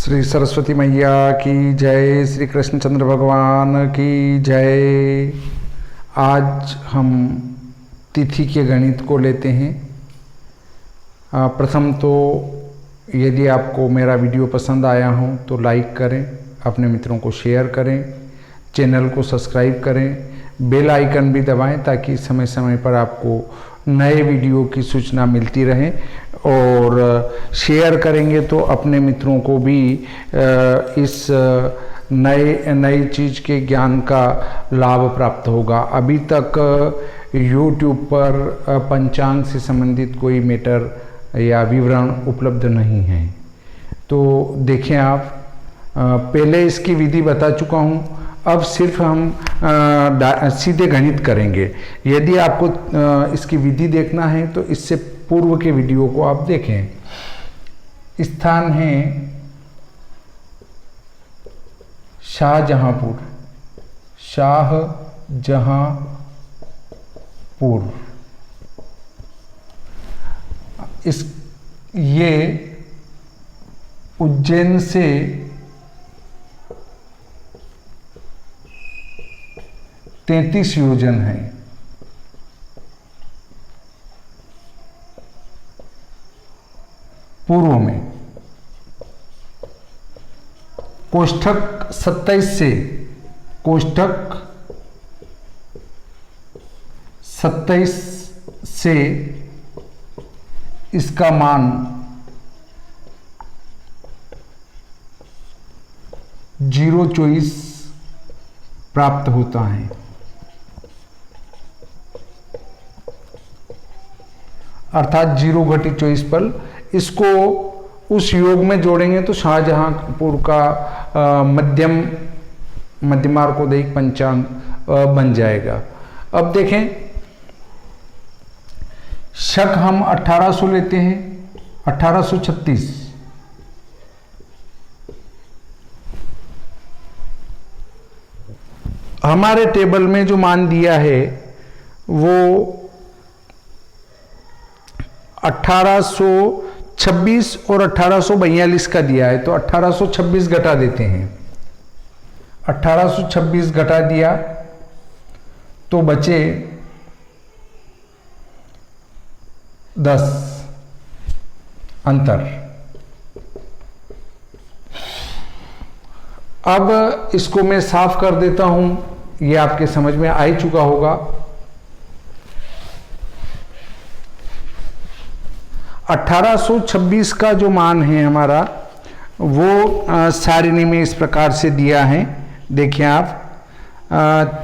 श्री सरस्वती मैया की जय, श्री कृष्णचंद्र भगवान की जय। आज हम तिथि के गणित को लेते हैं। प्रथम तो यदि आपको मेरा वीडियो पसंद आया हो तो लाइक करें, अपने मित्रों को शेयर करें, चैनल को सब्सक्राइब करें, बेल आइकन भी दबाएं ताकि समय समय पर आपको नए वीडियो की सूचना मिलती रहे। और शेयर करेंगे तो अपने मित्रों को भी इस नई चीज़ के ज्ञान का लाभ प्राप्त होगा। अभी तक YouTube पर पंचांग से संबंधित कोई मैटर या विवरण उपलब्ध नहीं है। तो देखें आप, पहले इसकी विधि बता चुका हूँ, अब सिर्फ हम सीधे गणित करेंगे। यदि आपको इसकी विधि देखना है तो इससे पूर्व के वीडियो को आप देखें। स्थान है शाहजहांपुर, ये उज्जैन से 33 योजन है। पूर्व में कोष्ठक 27 से इसका मान 024 प्राप्त होता है। अर्थात 0 घटी 24 पल। इसको उस योग में जोड़ेंगे तो शाहजहांपुर का मध्यमार्कोदयिक पंचांग बन जाएगा। अब देखें, शक हम 1800 लेते हैं, 1836। हमारे टेबल में जो मान दिया है वो 1826 और 1842 का दिया है, तो 1826 घटा देते हैं। 1826 घटा दिया तो बचे 10 अंतर। अब इसको मैं साफ कर देता हूं, ये आपके समझ में आ ही चुका होगा। 1826 का जो मान है हमारा, वो सारिणी में इस प्रकार से दिया है। देखिए आप,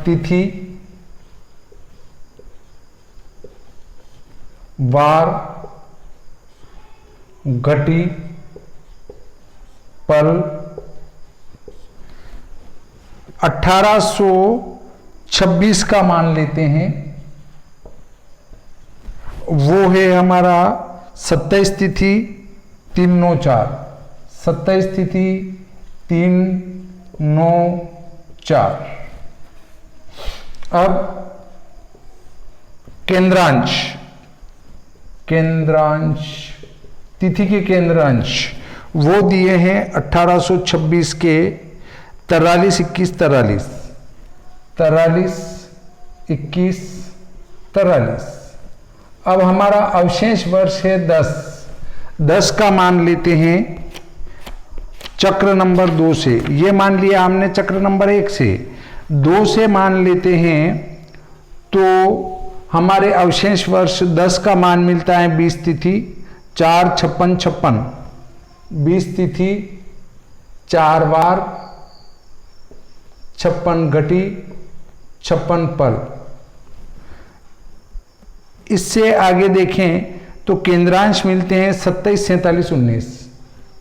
तिथि, वार, घटी, पल। 1826 का मान लेते हैं, वो है हमारा 27 तिथि 394, 27 तिथि 394। अब केंद्रांश, तिथि के केंद्रांश वो दिए हैं 1826 के 43, 21, 43। अब हमारा अवशेष वर्ष है 10 का मान लेते हैं चक्र नंबर 2 से। ये मान लिया हमने चक्र नंबर 1 से। 2 से मान लेते हैं तो हमारे अवशेष वर्ष 10 का मान मिलता है 20 तिथि 4, 56, 56। 20 तिथि 4 वार, 56 घटी, 56 पल। इससे आगे देखें तो केंद्रांश मिलते हैं 27, 47, 19।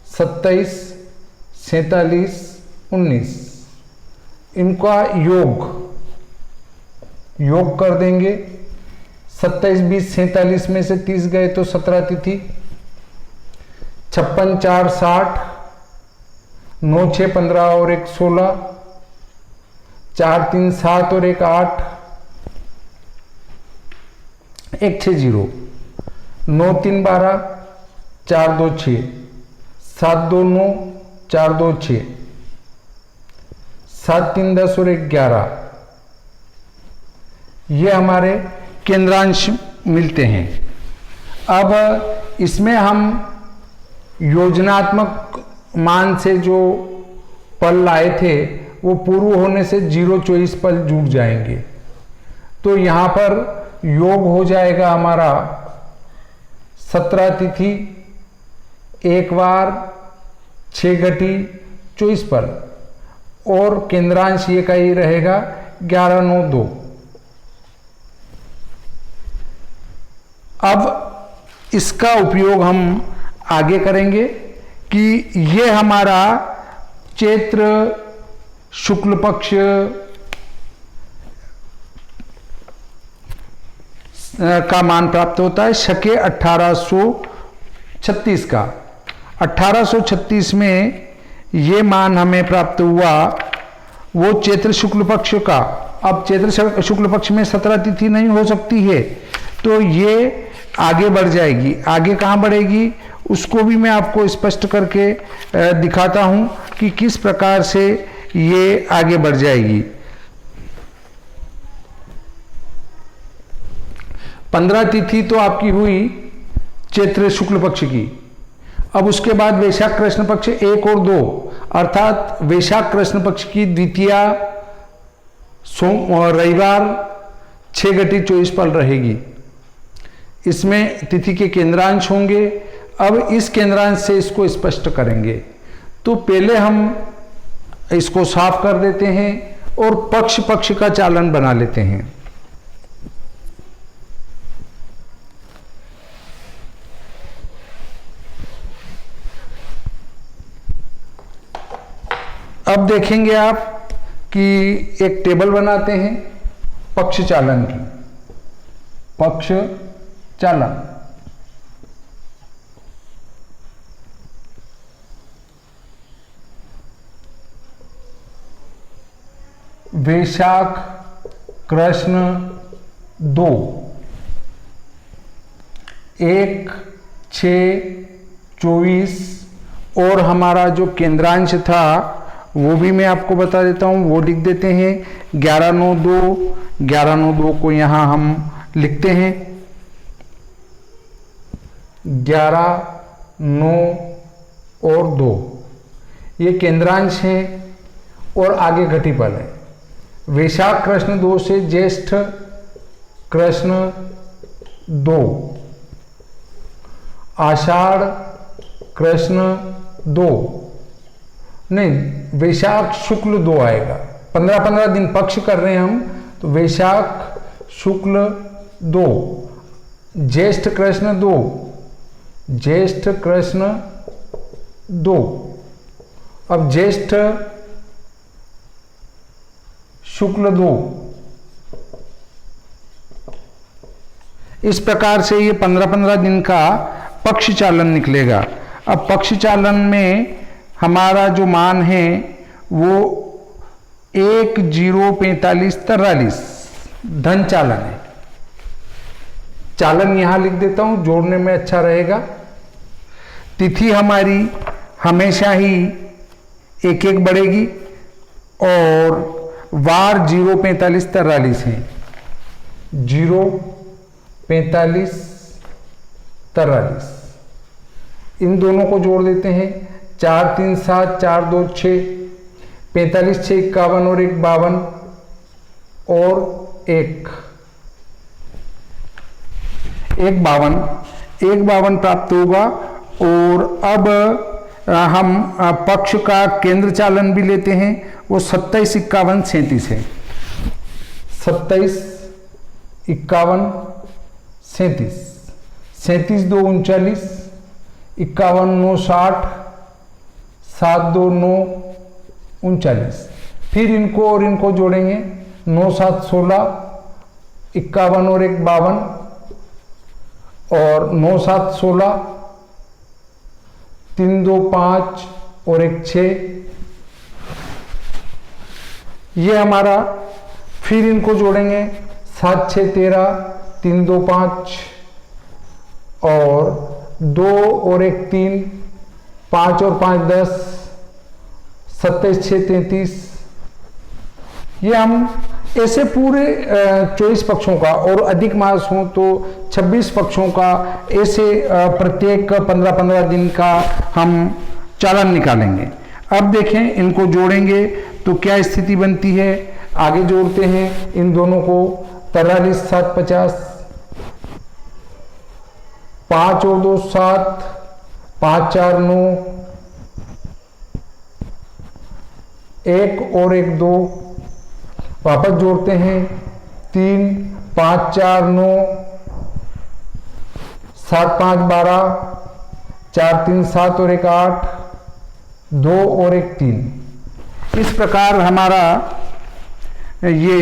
27, 47, 19। इनका योग कर देंगे। 27, 20, 47 में से 30 गए तो 17 तिथि। 56, 4, 60। 9, 6, 15 और 1, 16। 4, 3, 7 और 1, 8। 1, 6, 0। 9, 3, 12। 4, 2, 6। 7, 2, 9। 4 2 6, 7 3 10 और 1 11, ये हमारे केंद्रांश मिलते हैं। अब इसमें हम योजनात्मक मान से जो पल लाए थे वो पूर्व होने से 0-24 पल जुड़ जाएंगे। तो यहाँ पर योग हो जाएगा हमारा 17 तिथि 1 बार 6 घटी 24 पल, और केंद्रांश ये का ही रहेगा 11 9 2। अब इसका उपयोग हम आगे करेंगे कि ये हमारा चैत्र शुक्ल पक्ष का मान प्राप्त होता है शके 1836 का। 1836 में ये मान हमें प्राप्त हुआ वो चैत्र शुक्ल पक्ष का। अब चैत्र शुक्ल पक्ष में 17 तिथि नहीं हो सकती है, तो ये आगे बढ़ जाएगी। आगे कहाँ बढ़ेगी उसको भी मैं आपको स्पष्ट करके दिखाता हूँ कि किस प्रकार से ये आगे बढ़ जाएगी। 15 तिथि तो आपकी हुई चैत्र शुक्ल पक्ष की। अब उसके बाद वैशाख कृष्ण पक्ष 1 और 2, अर्थात वैशाख कृष्ण पक्ष की द्वितीया रविवार 6 घटी 24 पल रहेगी। इसमें तिथि के केंद्रांश होंगे। अब इस केंद्रांश से इसको स्पष्ट करेंगे, तो पहले हम इसको साफ कर देते हैं और पक्ष पक्ष का चालन बना लेते हैं। अब देखेंगे आप कि एक टेबल बनाते हैं पक्ष चालन की। पक्ष चालन वैशाख कृष्ण 2 1 6 24, और हमारा जो केंद्रांश था वो भी मैं आपको बता देता हूँ, वो लिख देते हैं 11 9 2। 11 9 2 को यहाँ हम लिखते हैं 11 9 और 2, ये केंद्रांश है और आगे घटीपल है। वैशाख कृष्ण 2 से ज्येष्ठ कृष्ण 2, आषाढ़ कृष्ण 2, नहीं वैशाख शुक्ल 2 आएगा। 15-15 दिन पक्ष कर रहे हैं हम, तो वैशाख शुक्ल 2, ज्येष्ठ कृष्ण 2, ज्येष्ठ कृष्ण 2। अब ज्येष्ठ शुक्ल 2, इस प्रकार से ये 15-15 दिन का पक्ष चालन निकलेगा। अब पक्ष चालन में हमारा जो मान है वो 1 0 45 43 धन चालन है। चालन यहां लिख देता हूं, जोड़ने में अच्छा रहेगा। तिथि हमारी हमेशा ही 1 1 बढ़ेगी और वार 0 45 43 है। 0 45 43, इन दोनों को जोड़ देते हैं। 4 3 7 4 2 6, 45 6 51 और 1 52 और 1 52 प्राप्त होगा। और अब हम पक्ष का केंद्र चालन भी लेते हैं, वो 27 51 37 है। 27 51 37, 37 2 39, 51 9 60, 7 2 9 39। फिर इनको और इनको जोड़ेंगे, 9 7 16, 51 और 1 52, और 9 7 16, 3 2 5 और 1 6, ये हमारा। फिर इनको जोड़ेंगे 7 6 13, 3 2 5, और 2 और 1 3, 5 और 5 10, 27 6 33। ये हम ऐसे पूरे 24 पक्षों का, और अधिक मास हो तो 26 पक्षों का, ऐसे प्रत्येक 15-15 दिन का हम चालान निकालेंगे। अब देखें, इनको जोड़ेंगे तो क्या स्थिति बनती है। आगे जोड़ते हैं इन दोनों को। 43 7 50, 5 और 2 7, 5 4 9, 1 और 1 2। वापस जोड़ते हैं 3 5 4 9, 7 5 12, 4 3 7 और 1 8, 2 और 1 3। इस प्रकार हमारा ये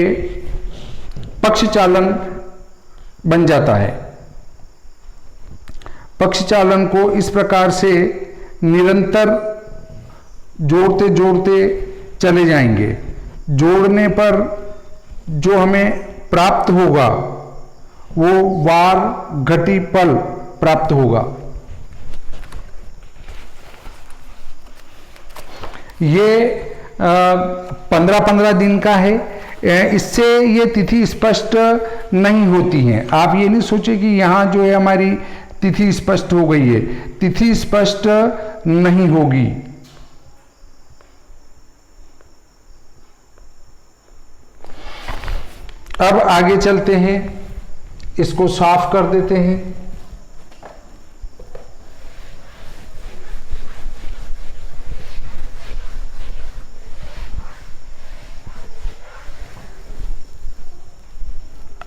पक्ष चालन बन जाता है। पक्ष चालन को इस प्रकार से निरंतर जोड़ते जोड़ते चले जाएंगे। जोड़ने पर जो हमें प्राप्त होगा वो वार घटी पल प्राप्त होगा। ये 15-15 दिन का है। इससे ये तिथि स्पष्ट नहीं होती है। आप ये नहीं सोचे कि यहाँ जो है हमारी तिथि स्पष्ट हो गई है, तिथि स्पष्ट नहीं होगी। अब आगे चलते हैं, इसको साफ कर देते हैं।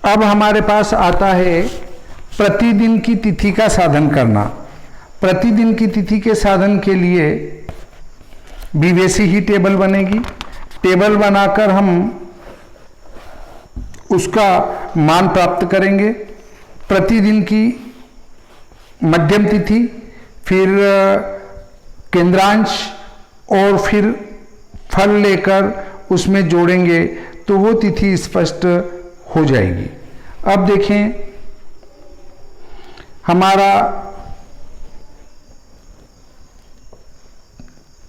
अब हमारे पास आता है प्रतिदिन की तिथि का साधन करना। प्रतिदिन की तिथि के साधन के लिए भी वैसी ही टेबल बनेगी। टेबल बनाकर हम उसका मान प्राप्त करेंगे। प्रतिदिन की मध्यम तिथि, फिर केंद्रांश और फिर फल लेकर उसमें जोड़ेंगे तो वो तिथि स्पष्ट हो जाएगी। अब देखें, हमारा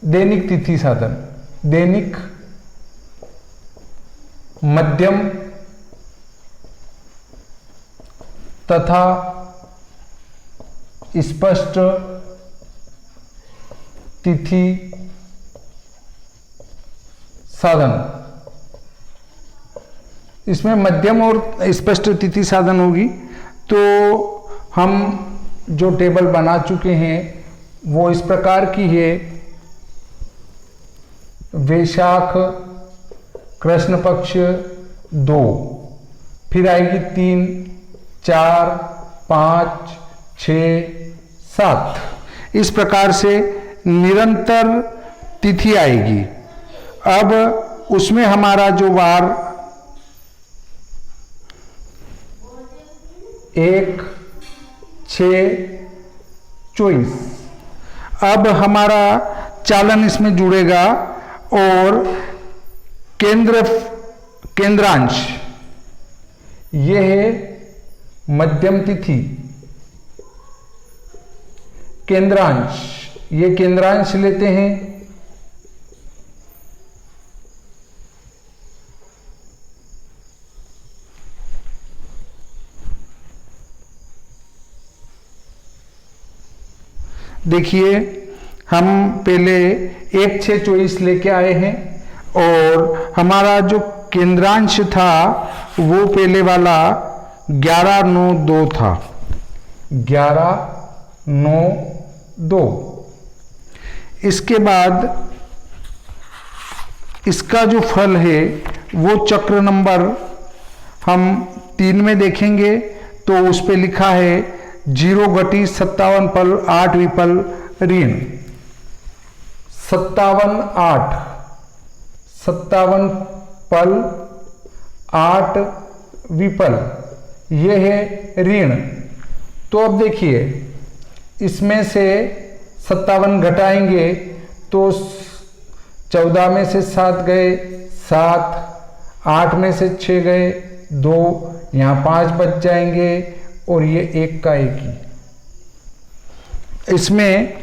दैनिक तिथि साधन, दैनिक मध्यम तथा स्पष्ट तिथि साधन। इसमें मध्यम और स्पष्ट तिथि साधन होगी। तो हम जो टेबल बना चुके हैं वो इस प्रकार की है। वैशाख कृष्ण पक्ष 2, फिर आएगी 3 4 5 6 7। इस प्रकार से निरंतर तिथि आएगी। अब उसमें हमारा जो वार 1 6 24। अब हमारा चालन इसमें जुड़ेगा और केंद्रांश ये है मध्यम तिथि। केंद्रांश, ये केंद्रांश लेते हैं। देखिए, हम पहले 1 6 24 लेके आए हैं और हमारा जो केंद्रांश था वो पहले वाला 11 9 2 था। 11 9 2। इसके बाद इसका जो फल है वो चक्र नंबर हम 3 में देखेंगे तो उस पे लिखा है 0 घटी 57 पल 8 विपल ऋण। 57 पल 8 विपल, ये है ऋण। तो अब देखिए, इसमें से 57 घटाएंगे तो 14 में से 7 गए 7, 8 में से 6 गए 2, यहाँ 5 बच जाएंगे और ये 1 का 1 ही। इसमें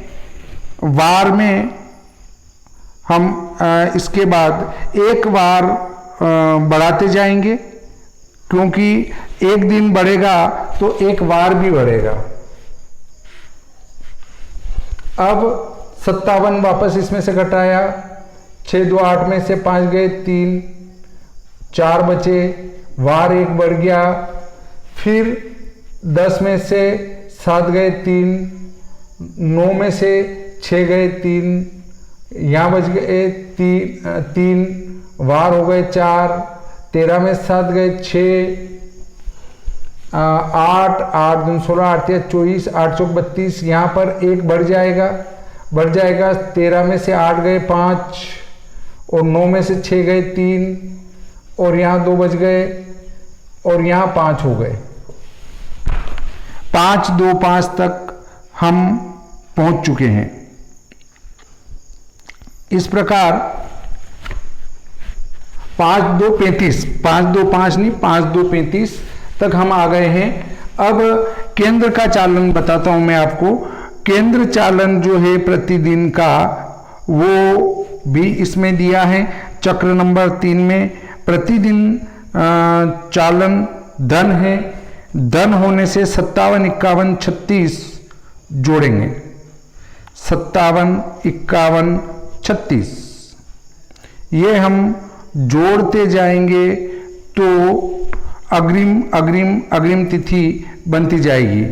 वार में हम इसके बाद एक बार बढ़ाते जाएंगे, क्योंकि एक दिन बढ़ेगा तो एक बार भी बढ़ेगा। अब 57 वापस इसमें से घटाया, 6 2 8 में से 5 गए 3, 4 बचे, वार 1 बढ़ गया, फिर 10 में से 7 गए 3, 9 में से 6 गए 3, यहाँ बच गए 3, वार हो गए 4, 13 में 7 गए 6, 8 8 2 16, 8 3 24, 8 4 32, यहाँ पर 1 बढ़ जाएगा 13 में से 8 गए 5, और 9 में से 6 गए 3, और यहाँ 2 बच गए, और यहाँ 5 हो गए। 5 2 5 तक हम पहुंच चुके हैं। इस प्रकार 5 2 35, 5 2 5 नहीं, 5 2 35 तक हम आ गए हैं। अब केंद्र का चालन बताता हूं मैं आपको। केंद्र चालन जो है प्रतिदिन का, वो भी इसमें दिया है चक्र नंबर 3 में। प्रतिदिन चालन धन है, धन होने से 57 51 36 जोड़ेंगे, 57 51 36 ये हम जोड़ते जाएंगे तो अग्रिम अग्रिम अग्रिम तिथि बनती जाएगी।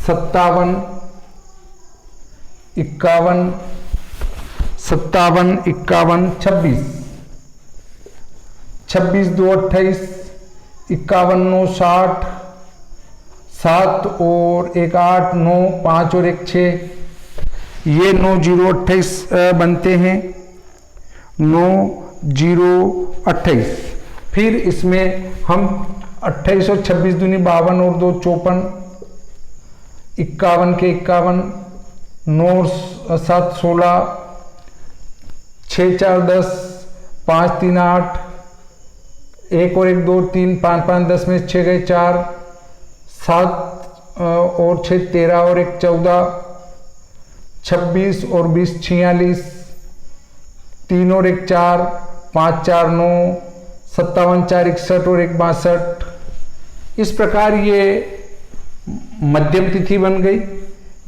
57 51 57 51 26, 26 2 28, 51 9 60, 7 और 1 8 9, 5 और 1 6, ये 9 0 28 बनते हैं, 9 0 28। फिर इसमें हम 28 और 26 दूनी 52 और 2 54, 51 के 51, 9 और 7 16, 6 4 10, 5 3 8, 1 और 1 2 3, 5 5 10 में 6 गए 4, 7 और 6 13 और 1 14, 26 और 20 46, 3 और 1 4, 5 4 9, 57 4 61 और 1 62। इस प्रकार ये मध्यम तिथि बन गई,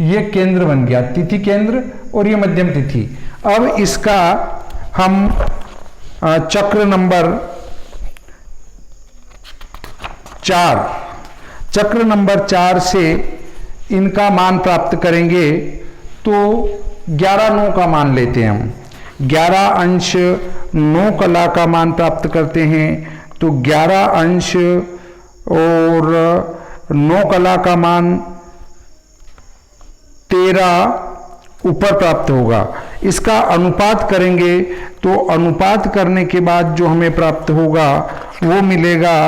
ये केंद्र बन गया, तिथि केंद्र, और ये मध्यम तिथि। अब इसका हम चक्र नंबर 4 से इनका मान प्राप्त करेंगे। तो 11 9 का मान लेते हैं हम, 11 अंश 9 कला का मान प्राप्त करते हैं। तो 11 अंश और 9 कला का मान 13 ऊपर प्राप्त होगा। इसका अनुपात करेंगे तो अनुपात करने के बाद जो हमें प्राप्त होगा वो मिलेगा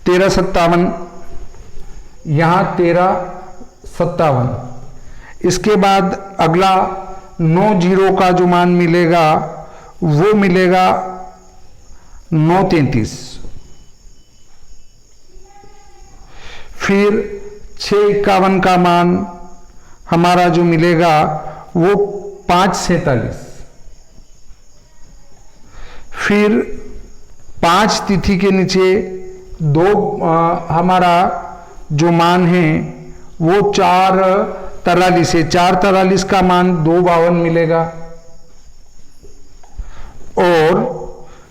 13 57, यहाँ 13 57। इसके बाद अगला 9 0 का जो मान मिलेगा वो मिलेगा 9 33। फिर 6 51 का मान हमारा जो मिलेगा वो 5 47। फिर 5 तिथि के नीचे 2 हमारा जो मान है वो 4 43 है। 4 43 का मान 2 52 मिलेगा। और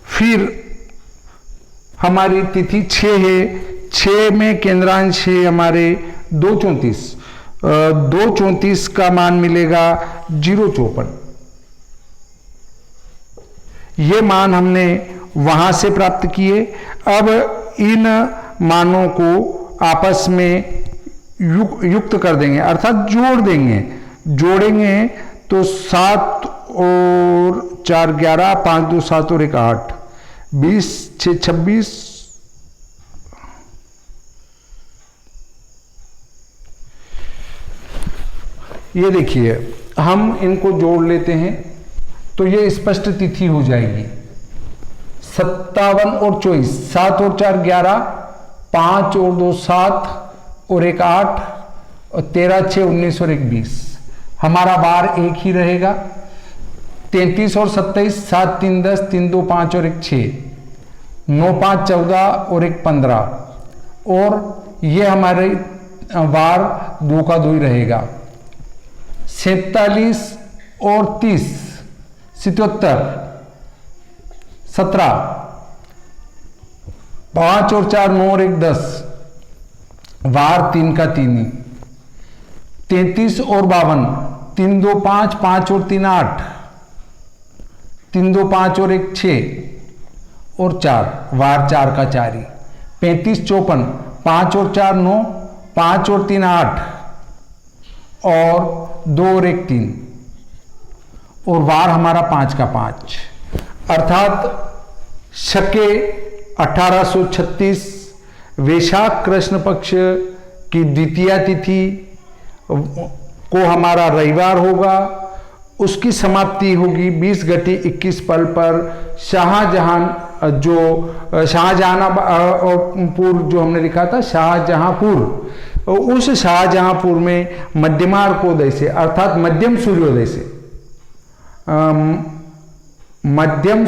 फिर हमारी तिथि 6 है, 6 में केंद्रांश है हमारे 2 34। 2 34 का मान मिलेगा 0 54। ये मान हमने वहां से प्राप्त किए। अब इन मानों को आपस में युक्त कर देंगे, अर्थात जोड़ देंगे। जोड़ेंगे तो 7 और 4 11, 5 2 7 और 1 8, 20 6 26। ये देखिए हम इनको जोड़ लेते हैं तो ये स्पष्ट तिथि हो जाएगी। 57 और 24, 7 और 4 11, 5 और 2 7 और 1 8 और 13 6 19 और 1 20। हमारा वार एक ही रहेगा। 33 और 27, 7 3 10, 3 2 5 और 1 6, 9 5 14 और 1 15 और ये हमारे वार 2 का 2 ही रहेगा। 47 और 30, 77 17, 5 और 4 9 और 1 10, वार 3 का 3 ही। 33 और 52, 3 2 5, 5 और 3 8, 3 2 5 और 1 6 और 4, वार 4 का 4 ही। 35 54, 5 और 4 9, 5 और 3 8 और 2 और 1 3 और वार हमारा 5 का 5, अर्थात शके 1836 वैशाख कृष्ण पक्ष की द्वितीया तिथि को हमारा रविवार होगा। उसकी समाप्ति होगी 20/21 पल पर शाहजहां शाहजहांपुर जो हमने लिखा था शाहजहांपुर, उस शाहजहांपुर में मध्यमार्कोदय से अर्थात मध्यम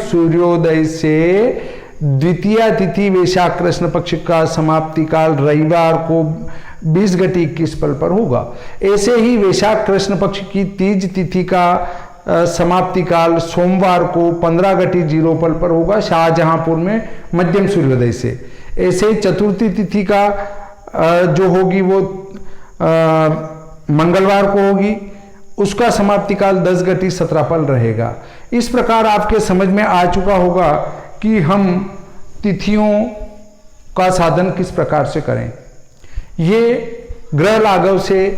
सूर्योदय से द्वितीय तिथि वैशाख कृष्ण पक्ष का समाप्ति काल रविवार को 20/21 पल पर होगा। ऐसे ही वैशाख कृष्ण पक्ष की तीज तिथि का समाप्ति काल सोमवार को 15/0 पल पर होगा शाहजहांपुर में मध्यम सूर्योदय से। ऐसे चतुर्थी तिथि का जो होगी वो मंगलवार को होगी, उसका समाप्ति काल 10/17 पल रहेगा। इस प्रकार आपके समझ में आ चुका होगा कि हम तिथियों का साधन किस प्रकार से करें। ये ग्रह लाघव से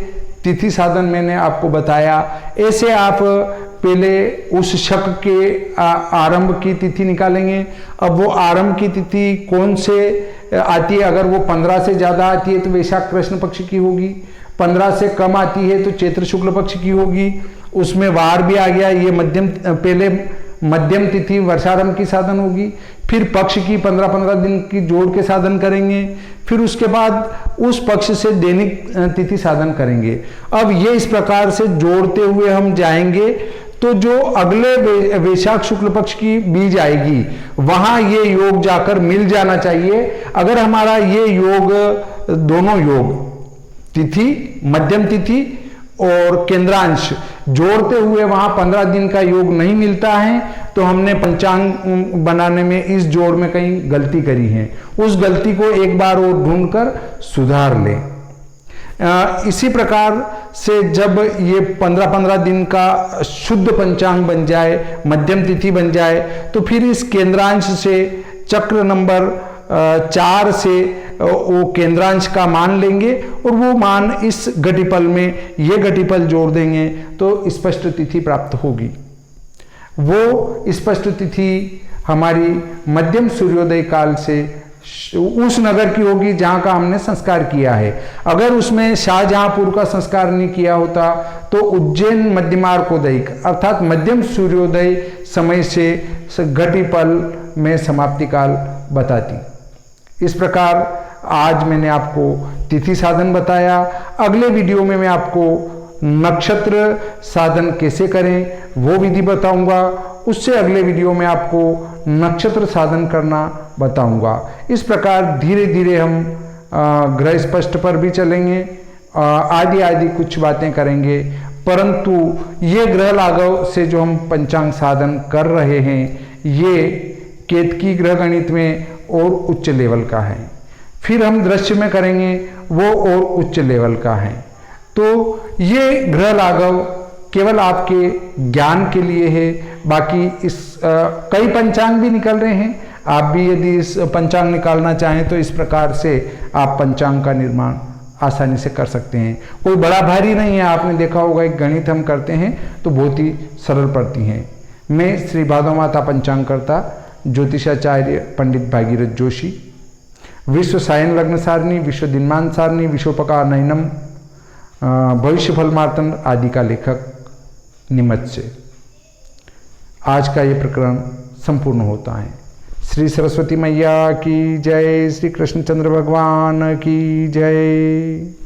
तिथि साधन मैंने आपको बताया। ऐसे आप पहले उस शक के आरंभ की तिथि निकालेंगे। अब वो आरंभ की तिथि कौन से आती है, अगर वो 15 से ज़्यादा आती है तो वैशाख कृष्ण पक्ष की होगी, 15 से कम आती है तो चैत्र शुक्ल पक्ष की होगी। उसमें वार भी आ गया, ये पहले मध्यम तिथि वर्षारंभ की साधन होगी, फिर पक्ष की 15-15 दिन की जोड़ के साधन करेंगे, फिर उसके बाद उस पक्ष से दैनिक तिथि साधन करेंगे। अब ये इस प्रकार से जोड़ते हुए हम जाएंगे तो जो अगले वैशाख शुक्ल पक्ष की बीज आएगी वहां ये योग जाकर मिल जाना चाहिए। अगर हमारा ये योग दोनों योग तिथि, मध्यम तिथि और केंद्रांश जोड़ते हुए वहां 15 दिन का योग नहीं मिलता है तो हमने पंचांग बनाने में इस जोड़ में कहीं गलती करी है। उस गलती को एक बार और ढूंढकर सुधार लें। इसी प्रकार से जब ये 15-15 दिन का शुद्ध पंचांग बन जाए, मध्यम तिथि बन जाए, तो फिर इस केंद्रांश से चक्र नंबर 4 से वो केंद्रांश का मान लेंगे और वो मान इस घटिपल में ये घटिपल जोड़ देंगे तो स्पष्ट तिथि प्राप्त होगी। वो स्पष्ट तिथि हमारी मध्यम सूर्योदय काल से उस नगर की होगी जहां का हमने संस्कार किया है। अगर उसमें शाहजहांपुर का संस्कार नहीं किया होता तो उज्जैन मध्यमार्कोदय अर्थात मध्यम सूर्योदय समय से घटिपल में समाप्ति काल बताती। इस प्रकार आज मैंने आपको तिथि साधन बताया। अगले वीडियो में मैं आपको नक्षत्र साधन कैसे करें वो विधि बताऊंगा। उससे अगले वीडियो में आपको नक्षत्र साधन करना बताऊंगा। इस प्रकार धीरे धीरे हम ग्रह स्पष्ट पर भी चलेंगे, आदि कुछ बातें करेंगे, परंतु ये ग्रह लाघव से जो हम पंचांग साधन कर रहे हैं ये केतकी ग्रह गणित में और उच्च लेवल का है। फिर हम दृश्य में करेंगे वो और उच्च लेवल का है। तो ये ग्रह लाघव केवल आपके ज्ञान के लिए है। बाकी इस कई पंचांग भी निकल रहे हैं, आप भी यदि इस पंचांग निकालना चाहें तो इस प्रकार से आप पंचांग का निर्माण आसानी से कर सकते हैं। कोई बड़ा भारी नहीं है। आपने देखा होगा एक गणित हम करते हैं तो बहुत ही सरल पड़ती हैं। मैं श्री भादव माता पंचांगकर्ता ज्योतिषाचार्य पंडित भागीरथ जोशी, विश्व सायन लग्न सारणी, विश्व दिनमान सारणी, विश्वोपकार नयनम, भविष्य फल मार्तंड आदि का लेखक निमच से। आज का ये प्रकरण संपूर्ण होता है। श्री सरस्वती मैया की जय, श्री कृष्णचंद्र भगवान की जय।